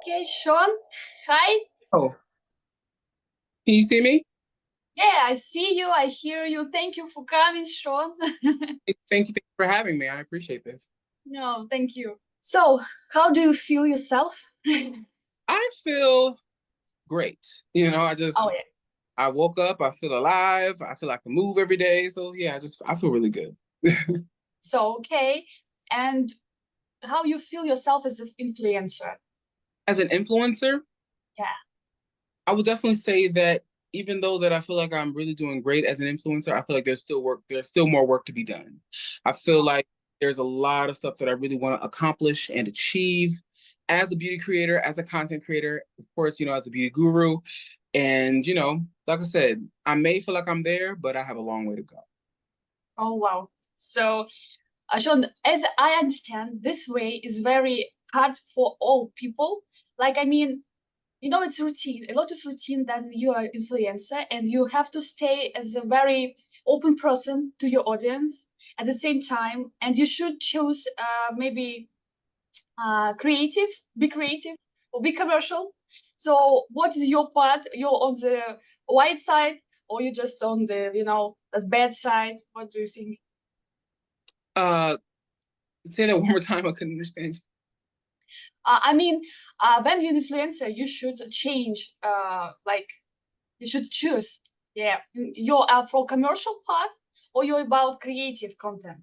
Okay, Sean. Hi. Oh, can you see me? Yeah, I see you. I hear you. Thank you for coming, Sean. Thank you for having me. I appreciate this. No, thank you. So, how do you feel yourself? I feel great. I just Oh yeah. I woke up, I feel alive, I feel like I can move every day. So yeah, I feel really good. So okay, and how you feel yourself as an influencer? As an influencer, Yeah. I would definitely say that even though that I feel like I'm really doing great as an influencer, I feel like there's still more work to be done. I feel like there's a lot of stuff that I really want to accomplish and achieve as a beauty creator, as a content creator, of course, as a beauty guru. And, like I said, I may feel like I'm there, but I have a long way to go. Oh wow. So, Sean, as I understand, this way is very hard for all people. Like, I mean, it's routine, a lot of routine. Then you are influencer and you have to stay as a very open person to your audience at the same time, and you should choose maybe creative, be creative, or be commercial. So what is your part? You're on the white side, or you just on the bad side? What do you think? Uh, Say that one more time. I couldn't understand you. I mean, when you're an influencer, you should change, like you should choose. Yeah, you're for commercial part or you're about creative content.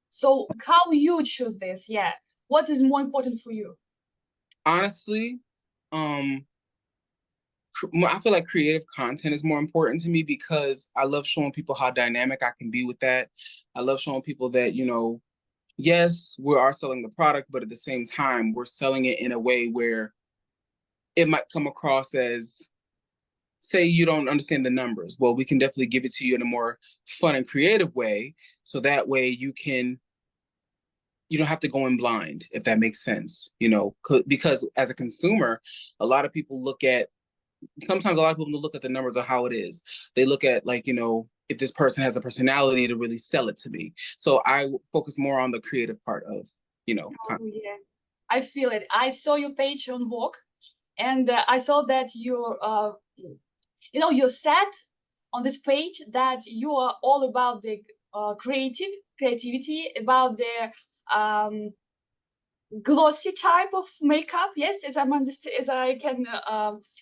So how you choose this? Yeah, what is more important for you? Honestly, um, I feel like creative content is more important to me because I love showing people how dynamic I can be with that. I love showing people that, yes, we are selling the product, but at the same time, we're selling it in a way where it might come across as, say, you don't understand the numbers. Well, we can definitely give it to you in a more fun and creative way. So that way you don't have to go in blind, if that makes sense, because as a consumer, a lot of people look at sometimes a lot of people look at the numbers of how it is. They look at like, if this person has a personality to really sell it to me. So I focus more on the creative part of, Oh yeah, I feel it. I saw your page on Vogue, and I saw that you said on this page that you are all about the creativity, about the um, glossy type of makeup. Yes, as I can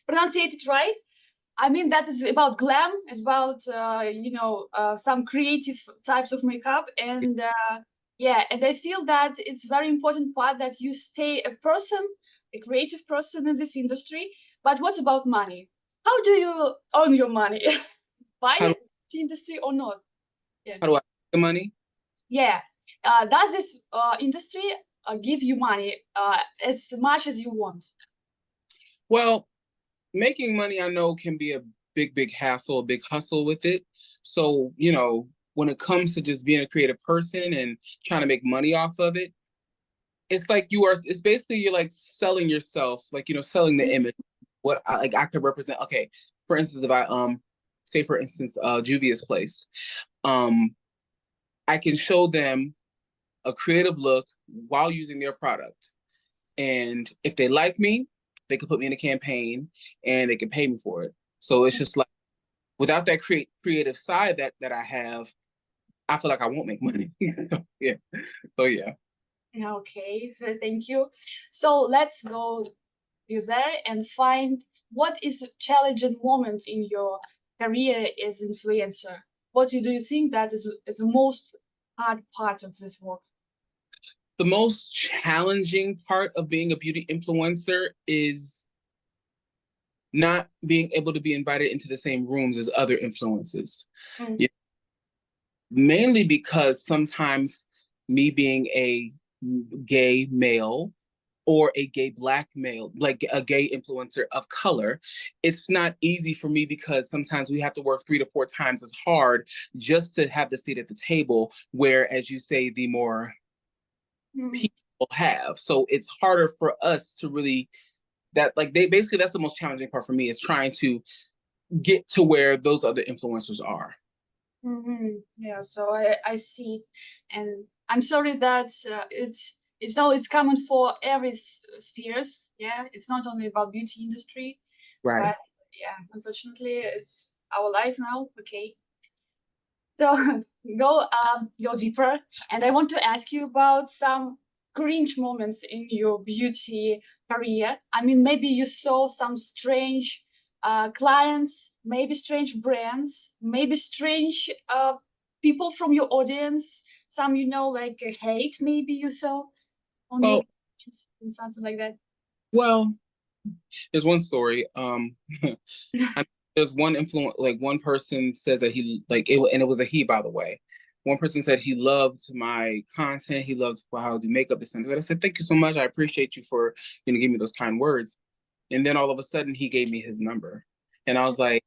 pronounce it right. I mean that is about glam. It's about some creative types of makeup, and yeah, and I feel that it's very important part that you stay a person, a creative person in this industry. But what about money? How do you earn your money? Buy how do, the industry or not? Yeah, how do I make the money? yeah. Does this industry give you money as much as you want? Well, making money I know can be a big hassle, a big hustle with it. So, when it comes to just being a creative person and trying to make money off of it, it's basically you're like selling yourself, like, selling the image. What I could represent. Okay, for instance, if I say for instance, Juvia's Place, um, I can show them a creative look while using their product. And if they like me, they could put me in a campaign and they can pay me for it. So it's just like without that creative side that I have, I feel like I won't make money. Yeah. So yeah. Okay, so thank you. So let's go there and find what is a challenging moment in your career as influencer. What do you think that is the most hard part of this work? The most challenging part of being a beauty influencer is not being able to be invited into the same rooms as other influencers. Mm. Yeah, mainly because sometimes me being a gay male or a gay black male, like a gay influencer of color, it's not easy for me because sometimes we have to work 3 to 4 times as hard just to have the seat at the table, where, as you say, the more Mm. people have. So it's harder for us to really that like they basically that's the most challenging part for me is trying to get to where those other influencers are. Yeah, so I see. And I'm sorry that it's it's common for every spheres. Yeah, it's not only about beauty industry, Right. but yeah, unfortunately, it's our life now. Okay, so go deeper, and I want to ask you about some cringe moments in your beauty career. I mean, maybe you saw some strange clients, maybe strange brands, maybe strange people from your audience. Some, like hate. Maybe you saw on your Well, pages and something like that. well, there's one story. I, there's one influence, like one person said that he like it, and it was a he, by the way. One person said he loved my content. He loved how I do makeup, this and that. I said, thank you so much. I appreciate you for, giving me those kind words. And then all of a sudden he gave me his number. And I was like,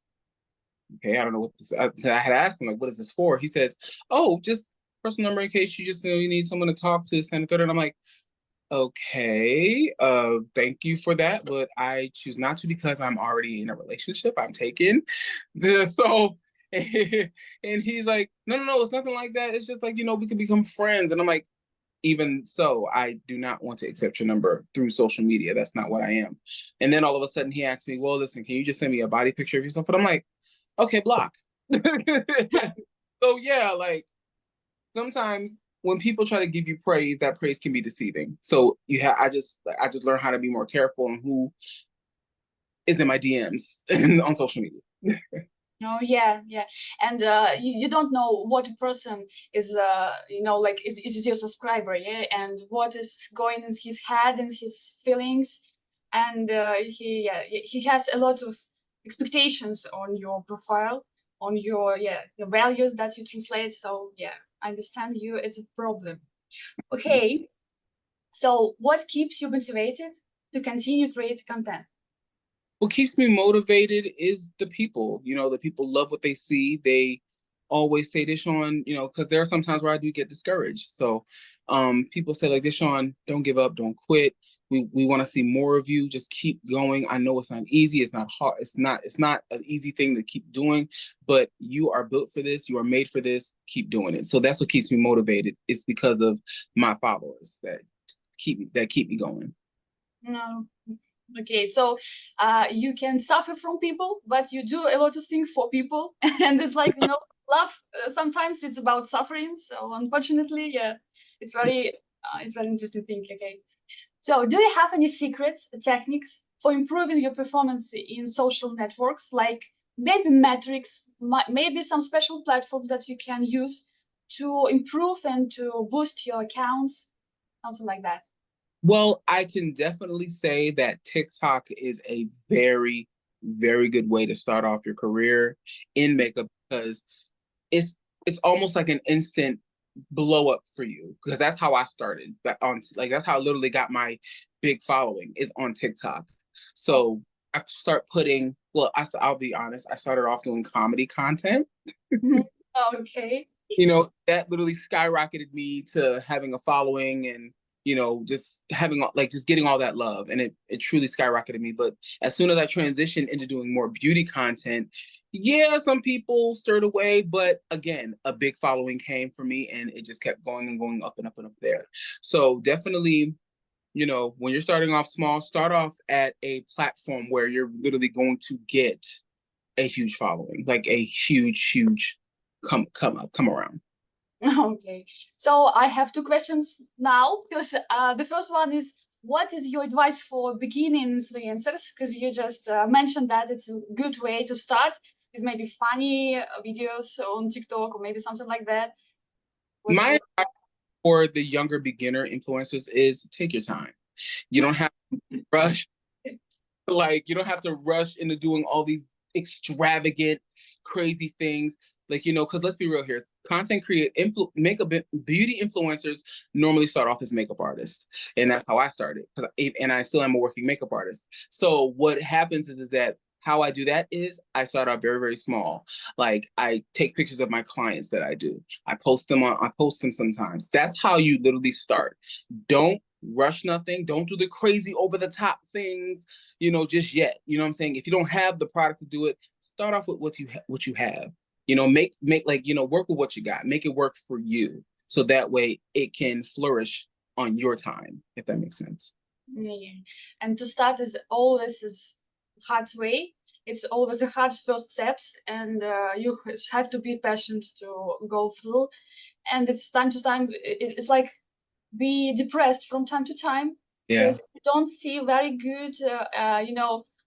okay, I don't know what this, I had asked him, like, what is this for? He says, oh, just personal number in case you just, you need someone to talk to, this and the third. And I'm like, okay, thank you for that, but I choose not to because I'm already in a relationship. I'm taken. So, and he's like, no, no, no, it's nothing like that. It's just like, we could become friends. And I'm like, even so, I do not want to accept your number through social media. That's not what I am. And then all of a sudden he asked me, well, listen, can you just send me a body picture of yourself? And I'm like, okay, block. So yeah, like sometimes when people try to give you praise, that praise can be deceiving. So I just learned how to be more careful on who is in my DMs on social media. Oh yeah, yeah, and you don't know what a person is, like is your subscriber, yeah, and what is going in his head and his feelings, and he has a lot of expectations on your profile, on your values that you translate. So yeah, I understand you. It's a problem. Okay, so what keeps you motivated to continue create content? What keeps me motivated is the people. The people love what they see. They always say, Deshawn, because there are some times where I do get discouraged. So people say like, Deshawn, don't give up, don't quit. We want to see more of you. Just keep going. I know it's not easy. It's not hard. It's not an easy thing to keep doing, but you are built for this. You are made for this. Keep doing it. So that's what keeps me motivated. It's because of my followers that keep me going. No. Okay, so you can suffer from people, but you do a lot of things for people, and it's like love. Sometimes it's about suffering. So unfortunately, yeah, it's very interesting thing. Okay, so do you have any secrets, techniques for improving your performance in social networks, like maybe metrics, maybe some special platforms that you can use to improve and to boost your accounts, something like that? Well, I can definitely say that TikTok is a very, very good way to start off your career in makeup because it's it's almost like an instant blow up for you because that's how I started. That's how I literally got my big following is on TikTok. So I start putting well, I'll be honest, I started off doing comedy content. Okay. That literally skyrocketed me to having a following and just having like just getting all that love and it truly skyrocketed me. But as soon as I transitioned into doing more beauty content, yeah, some people stirred away, but again, a big following came for me and it just kept going and going up and up and up there. So definitely, when you're starting off small, start off at a platform where you're literally going to get a huge following, like a huge come around. Okay. So I have two questions now because the first one is what is your advice for beginning influencers? Because you just mentioned that it's a good way to start is maybe funny videos on TikTok or maybe something like that. What's My your advice for the younger beginner influencers is take your time. You don't have to rush. Like you don't have to rush into doing all these extravagant, crazy things. Like because let's be real here. Content makeup beauty influencers normally start off as makeup artists, and that's how I started. And I still am a working makeup artist. So what happens is that how I do that is I start out very, very small. Like I take pictures of my clients that I do. I post them sometimes. That's how you literally start. Don't rush nothing. Don't do the crazy over the top things, just yet. You know what I'm saying? If you don't have the product to do it, start off with what you have. Make like, work with what you got. Make it work for you. So that way it can flourish on your time, if that makes sense. Yeah. And to start is always is hard way. It's always a hard first steps, and you have to be patient to go through. And it's time to time. It's like be depressed from time to time Yeah. because you don't see very good,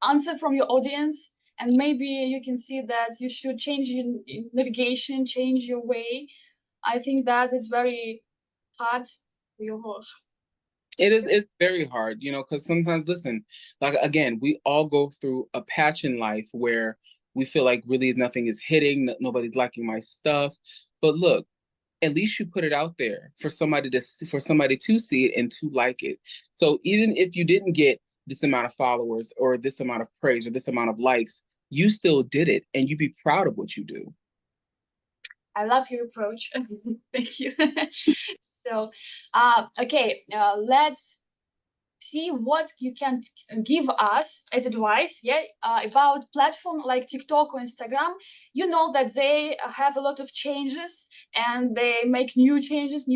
answer from your audience, and maybe you can see that you should change your navigation, change your way. I think that it's very hard for your work. It's very hard, because sometimes, listen, like again, we all go through a patch in life where we feel like really nothing is hitting, nobody's liking my stuff. But look, at least you put it out there for somebody to see it and to like it. So even if you didn't get this amount of followers or this amount of praise or this amount of likes, you still did it and you be proud of what you do. I love your approach. Thank you. So, okay, let's see what you can give us as advice, yeah, about platform like TikTok or Instagram. You know that they have a lot of changes, and they make new changes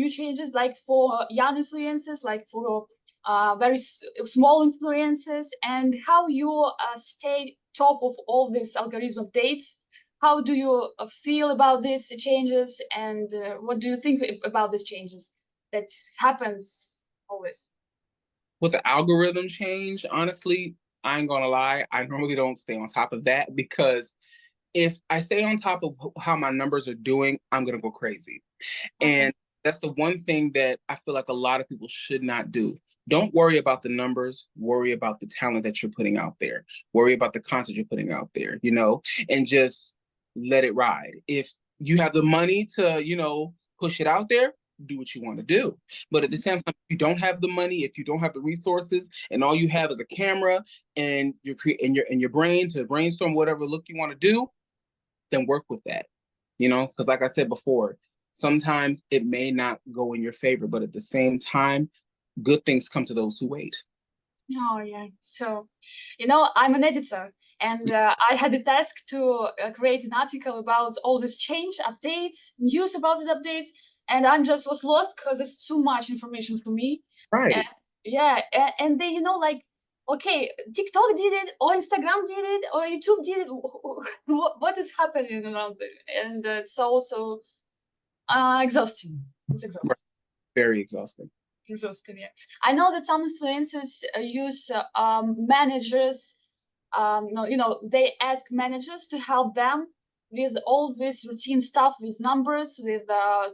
like for young influencers, like for very small influencers. And how you stay top of all these algorithm updates? How do you feel about these changes, and what do you think about these changes that happens always? With the algorithm change, honestly, I ain't gonna lie, I normally don't stay on top of that because if I stay on top of how my numbers are doing, I'm gonna go crazy. Okay. And that's the one thing that I feel like a lot of people should not do. Don't worry about the numbers, worry about the talent that you're putting out there. Worry about the content you're putting out there, and just let it ride. If you have the money to, push it out there, do what you want to do. But at the same time, if you don't have the money, if you don't have the resources, and all you have is a camera and your brain to brainstorm whatever look you want to do, then work with that. Because like I said before, sometimes it may not go in your favor, but at the same time, good things come to those who wait. Oh, yeah. So, I'm an editor, and I had the task to create an article about all this change, updates, news about these updates, and I'm just was lost because it's too much information for me. And Right. yeah, and they, like, okay, TikTok did it, or Instagram did it, or YouTube did it. What is happening around it? And it's also exhausting. It's Right. exhausting. Very exhausting. Exhausting, yeah. I know that some influencers use managers. They ask managers to help them with all this routine stuff, with numbers, with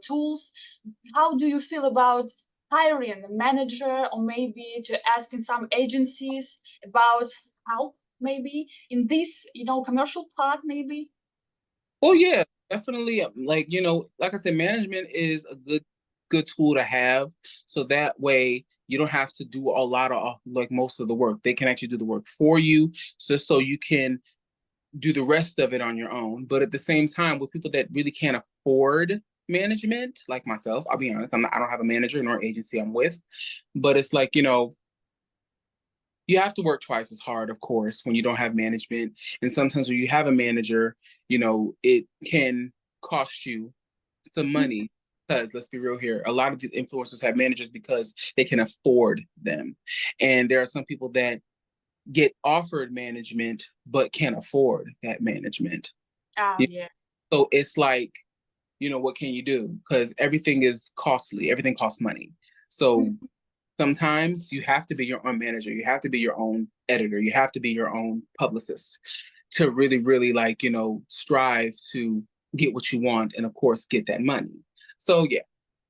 tools. How do you feel about hiring a manager, or maybe to ask in some agencies about help, maybe in this, commercial part, maybe? Well, yeah, definitely. Like, like I said, management is a good tool to have. So that way you don't have to do a lot of like most of the work. They can actually do the work for you. So you can do the rest of it on your own. But at the same time, with people that really can't afford management, like myself, I'll be honest, I don't have a manager nor agency I'm with. But it's like, you have to work twice as hard, of course, when you don't have management. And sometimes when you have a manager, it can cost you some money. Because let's be real here, a lot of these influencers have managers because they can afford them. And there are some people that get offered management but can't afford that management. Oh, yeah. So it's like, what can you do? Because everything is costly, everything costs money. So sometimes you have to be your own manager, you have to be your own editor, you have to be your own publicist to really, really like, strive to get what you want and of course get that money. So yeah,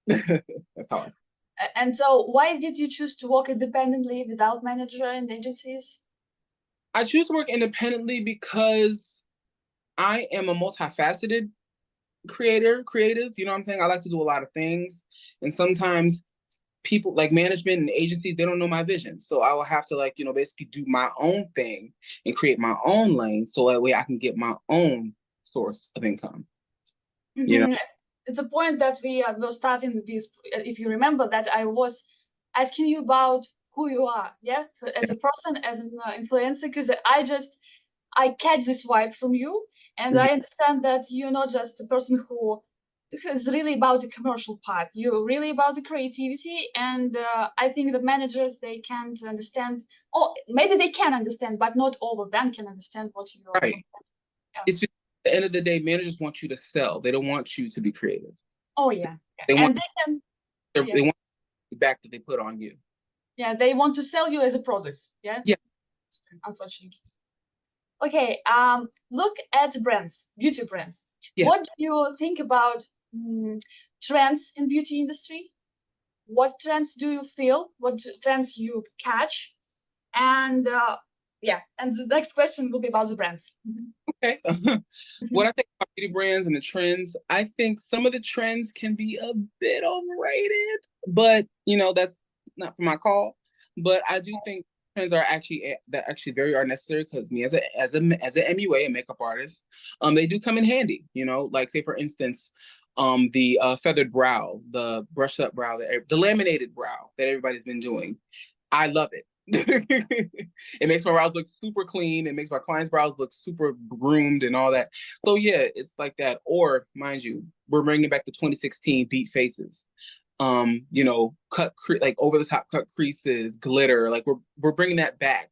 that's how I feel. And so, why did you choose to work independently without manager and agencies? I choose to work independently because I am a multifaceted creative, you know what I'm saying? I like to do a lot of things. And sometimes people like management and agencies, they don't know my vision. So I will have to like, basically do my own thing and create my own lane so that way I can get my own source of income. You know, Mhm. It's a point that we were starting this. If you remember that I was asking you about who you are, yeah, as a person, as an influencer, because I catch this vibe from you, and Mhm. I understand that you're not just a person who is really about the commercial part. You're really about the creativity, and I think the managers, they can't understand, or maybe they can understand, but not all of them can understand what you're Right. trying. Yeah. It's because at the end of the day, managers want you to sell. They don't want you to be creative. Oh yeah, yeah. They want And they can, yeah, they want the back that they put on you. yeah, they want to sell you as a product. Yeah, Yeah. unfortunately. Okay, look at brands, beauty brands. Yeah. What do you think about trends in beauty industry? What trends do you feel? What trends you catch? And yeah, and the next question will be about the brands. Okay. What I think about beauty brands and the trends, I think some of the trends can be a bit overrated, but that's not for my call. But I do think trends are actually very are necessary because me as an MUA, a makeup artist, they do come in handy. Like say for instance, the feathered brow, the brushed up brow, the laminated brow that everybody's been doing. I love it. It makes my brows look super clean. It makes my clients' brows look super groomed and all that. So yeah, it's like that. Or mind you, we're bringing back the 2016 beat faces. Like over the top cut creases, glitter. Like we're bringing that back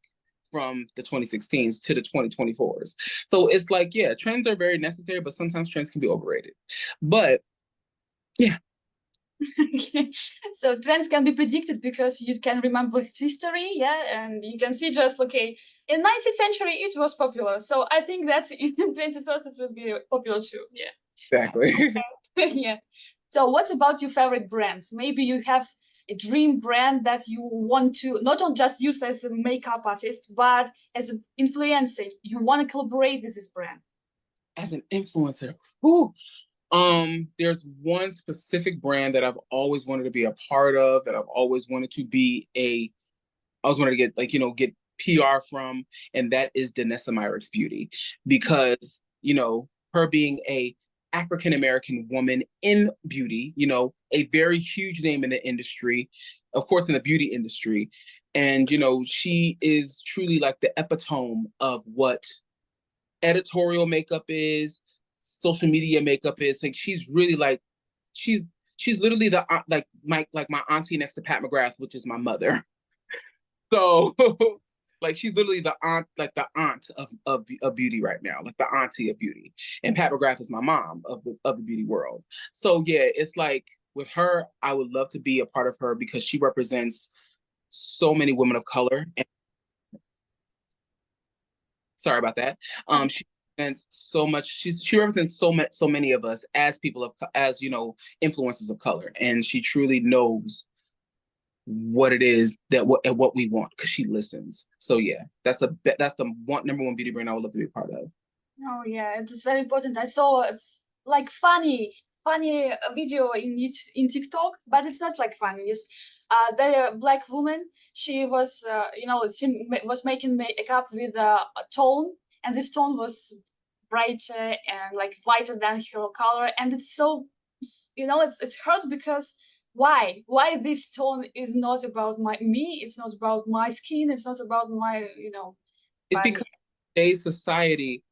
from the 2016s to the 2024s. So it's like, yeah, trends are very necessary, but sometimes trends can be overrated. But yeah. So trends can be predicted because you can remember history, yeah, and you can see just okay, in 19th century it was popular, so I think that in 21st it will be popular too. Yeah, Exactly. yeah. So what's about your favorite brands? Maybe you have a dream brand that you want to not just use as a makeup artist, but as an influencer. You want to collaborate with this brand. As an influencer, who there's one specific brand that I've always wanted to be a part of, that I've always wanted to be I always wanted to get PR from, and that is Danessa Myricks Beauty, because her being a African American woman in beauty, a very huge name in the industry, of course in the beauty industry, and she is truly like the epitome of what editorial makeup is, social media makeup is. Like she's really like she's she's literally the my auntie next to Pat McGrath, which is my mother. So like she's literally the aunt of beauty right now, like the auntie of beauty. And Pat McGrath is my mom of the beauty world. So yeah, it's like with her, I would love to be a part of her because she represents so many women of color. And sorry about that. She represents so much. She represents so many of us as people of as influencers of color, and she truly knows what it is what we want because she listens. So yeah, that's the number one beauty brand I would love to be a part of. Oh yeah, it is very important. I saw like funny video in TikTok, but it's not like funny. It's the black woman. She was was making makeup with a tone, and this tone was brighter and like whiter than her color, and it's so it hurts because why this tone is not about me? It's not about my skin. It's not about my It's body. because today's society,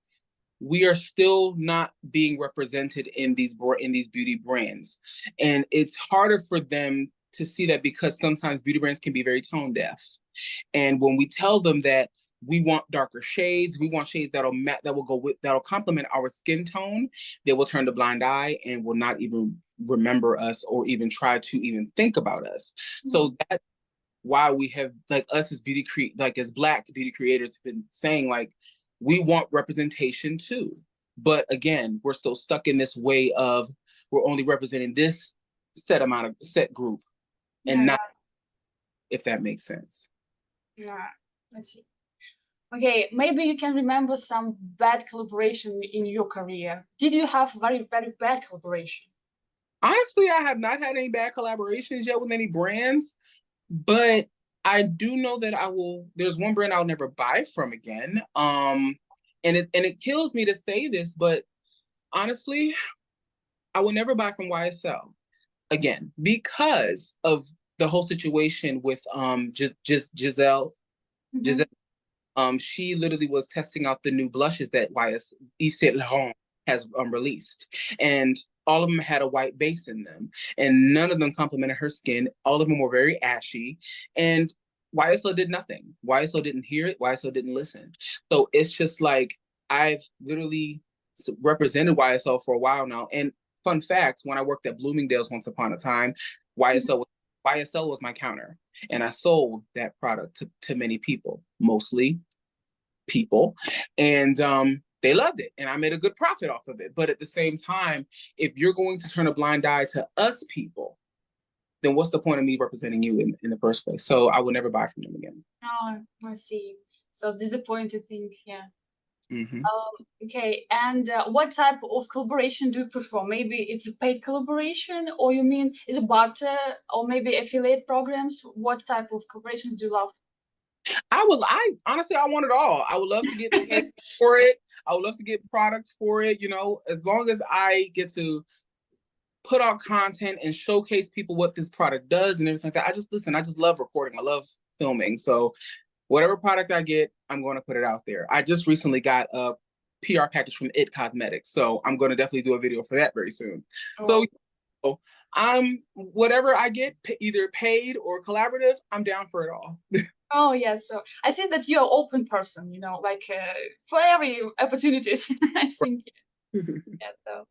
we are still not being represented in these beauty brands, and it's harder for them to see that because sometimes beauty brands can be very tone deaf. And when we tell them that we want darker shades, we want shades that'll complement our skin tone, they will turn the blind eye and will not even remember us or even try to even think about us. So that's why we have like us as as Black beauty creators have been saying like we want representation too. But again, we're still stuck in this way of we're only representing this set group and Yeah, not, if that makes sense. yeah. Let's see. Okay, maybe you can remember some bad collaboration in your career. Did you have very, very bad collaboration? Honestly, I have not had any bad collaborations yet with any brands, but I do know that there's one brand I'll never buy from again. And it kills me to say this, but honestly, I will never buy from YSL again because of the whole situation with just Giselle. Mm-hmm. Giselle, she literally was testing out the new blushes that Yves Saint Laurent has released, and all of them had a white base in them, and none of them complemented her skin. All of them were very ashy, and YSL did nothing. YSL didn't hear it. YSL didn't listen. So it's just like I've literally represented YSL for a while now. And fun fact, when I worked at Bloomingdale's once upon a time, YSL was my counter, and I sold that product to many people, mostly people, and they loved it, and I made a good profit off of it. But at the same time, if you're going to turn a blind eye to us people, then what's the point of me representing you in the first place? So I will never buy from them again. Oh, I see. So disappointed thing, yeah. Mm-hmm. Okay, and what type of collaboration do you prefer? Maybe it's a paid collaboration, or you mean it's a barter, or maybe affiliate programs? What type of collaborations do you love? I honestly, I want it all. I would love to get paid for it. I would love to get products for it. You know, as long as I get to put out content and showcase people what this product does and everything like that. I just love recording. I love filming. So whatever product I get, I'm going to put it out there. I just recently got a PR package from Cosmetic. So I'm going to definitely do a video for that very soon. Oh. So I'm whatever I get, either paid or collaborative, I'm down for it all. Oh yeah, so I see that you're an open person, you know, like for every opportunities. I think. Yeah, so.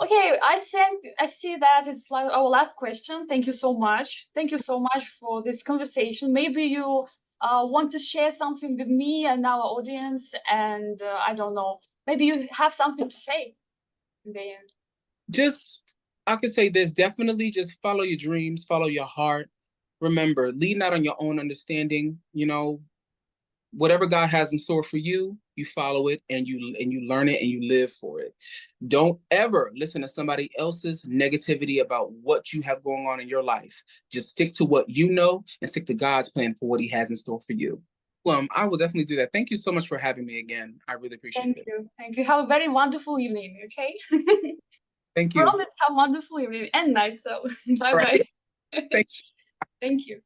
Okay, I see that it's like our last question. Thank you so much. Thank you so much for this conversation. Maybe you want to share something with me and our audience, and I don't know. Maybe you have something to say in the end. Just, I could say this, definitely just follow your dreams, follow your heart. Remember, lead not on your own understanding. You know, whatever God has in store for you, you follow it, and you learn it, and you live for it. Don't ever listen to somebody else's negativity about what you have going on in your life. Just stick to what you know and stick to God's plan for what he has in store for you. I will definitely do that. Thank you so much for having me again. I really appreciate it. Thank you. Thank you. Have a very wonderful evening, okay? Thank you. Promise have a wonderful evening and night. So bye All bye. right. Thank you. Thank you.